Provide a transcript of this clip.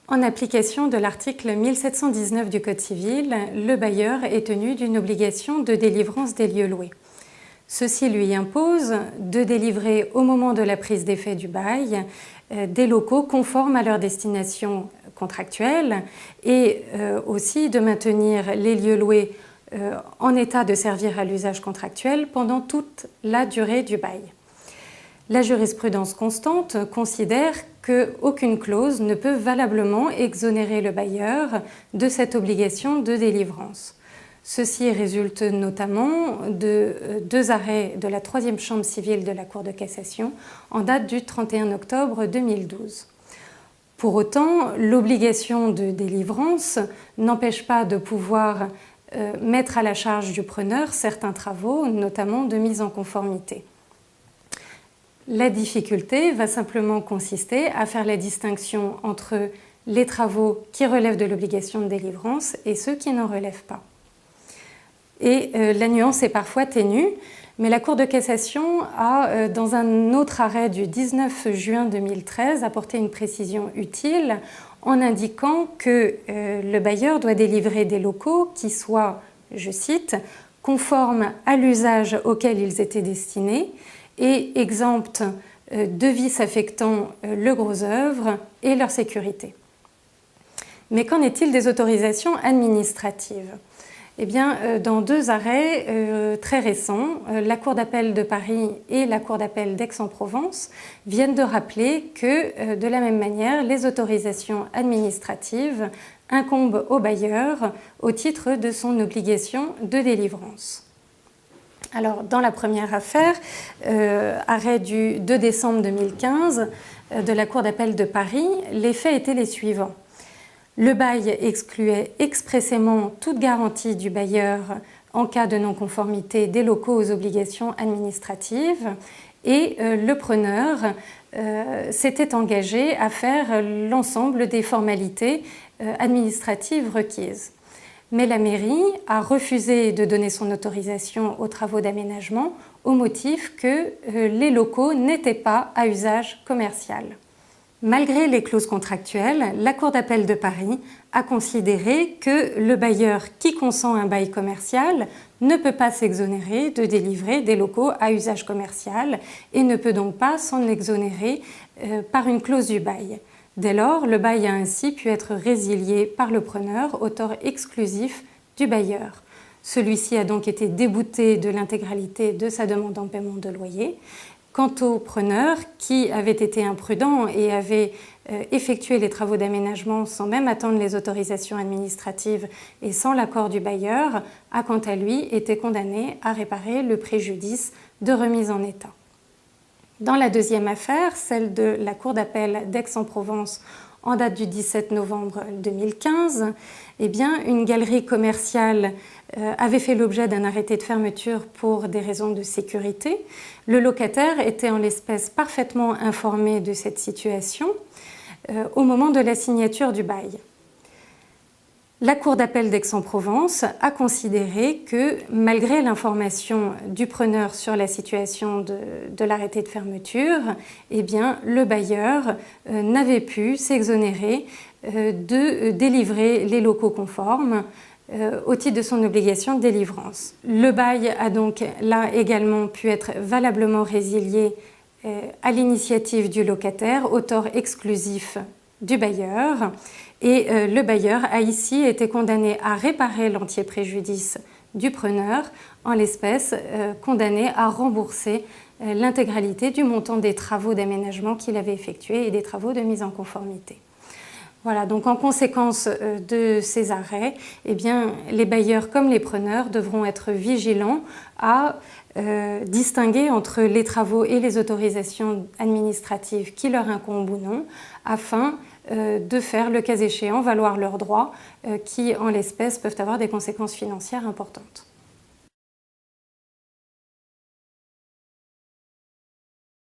En application de l'article 1719 du Code civil, le bailleur est tenu d'une obligation de délivrance des lieux loués. Ceci lui impose de délivrer au moment de la prise d'effet du bail des locaux conformes à leur destination contractuelle et aussi de maintenir les lieux loués en état de servir à l'usage contractuel pendant toute la durée du bail. La jurisprudence constante considère qu'aucune clause ne peut valablement exonérer le bailleur de cette obligation de délivrance. Ceci résulte notamment de deux arrêts de la 3e chambre civile de la Cour de cassation en date du 31 octobre 2012. Pour autant, l'obligation de délivrance n'empêche pas de pouvoir mettre à la charge du preneur certains travaux, notamment de mise en conformité. La difficulté va simplement consister à faire la distinction entre les travaux qui relèvent de l'obligation de délivrance et ceux qui n'en relèvent pas. Et la nuance est parfois ténue, mais la Cour de cassation a, dans un autre arrêt du 19 juin 2013, apporté une précision utile en indiquant que le bailleur doit délivrer des locaux qui soient, je cite, conformes à l'usage auquel ils étaient destinés et exemptes de vices affectant le gros œuvre et leur sécurité. Mais qu'en est-il des autorisations administratives ? Eh bien, dans deux arrêts très récents, la Cour d'appel de Paris et la Cour d'appel d'Aix-en-Provence viennent de rappeler que, de la même manière, les autorisations administratives incombent au bailleur au titre de son obligation de délivrance. Alors, dans la première affaire, arrêt du 2 décembre 2015 de la Cour d'appel de Paris, les faits étaient les suivants. Le bail excluait expressément toute garantie du bailleur en cas de non-conformité des locaux aux obligations administratives et le preneur s'était engagé à faire l'ensemble des formalités administratives requises. Mais la mairie a refusé de donner son autorisation aux travaux d'aménagement au motif que les locaux n'étaient pas à usage commercial. Malgré les clauses contractuelles, la Cour d'appel de Paris a considéré que le bailleur qui consent un bail commercial ne peut pas s'exonérer de délivrer des locaux à usage commercial et ne peut donc pas s'en exonérer par une clause du bail. Dès lors, le bail a ainsi pu être résilié par le preneur au tort exclusif du bailleur. Celui-ci a donc été débouté de l'intégralité de sa demande en paiement de loyer. Quant au preneur, qui avait été imprudent et avait effectué les travaux d'aménagement sans même attendre les autorisations administratives et sans l'accord du bailleur, a quant à lui été condamné à réparer le préjudice de remise en état. Dans la deuxième affaire, celle de la Cour d'appel d'Aix-en-Provence en date du 17 novembre 2015, eh bien, une galerie commerciale avait fait l'objet d'un arrêté de fermeture pour des raisons de sécurité. Le locataire était en l'espèce parfaitement informé de cette situation au moment de la signature du bail. La Cour d'appel d'Aix-en-Provence a considéré que, malgré l'information du preneur sur la situation de l'arrêté de fermeture, eh bien, le bailleur n'avait pu s'exonérer de délivrer les locaux conformes au titre de son obligation de délivrance. Le bail a donc là également pu être valablement résilié à l'initiative du locataire au tort exclusif du bailleur. Et le bailleur a ici été condamné à réparer l'entier préjudice du preneur, en l'espèce condamné à rembourser l'intégralité du montant des travaux d'aménagement qu'il avait effectués et des travaux de mise en conformité. Voilà, donc en conséquence de ces arrêts, eh bien, les bailleurs comme les preneurs devront être vigilants à distinguer entre les travaux et les autorisations administratives qui leur incombent ou non, afin de faire, le cas échéant, valoir leurs droits qui, en l'espèce, peuvent avoir des conséquences financières importantes.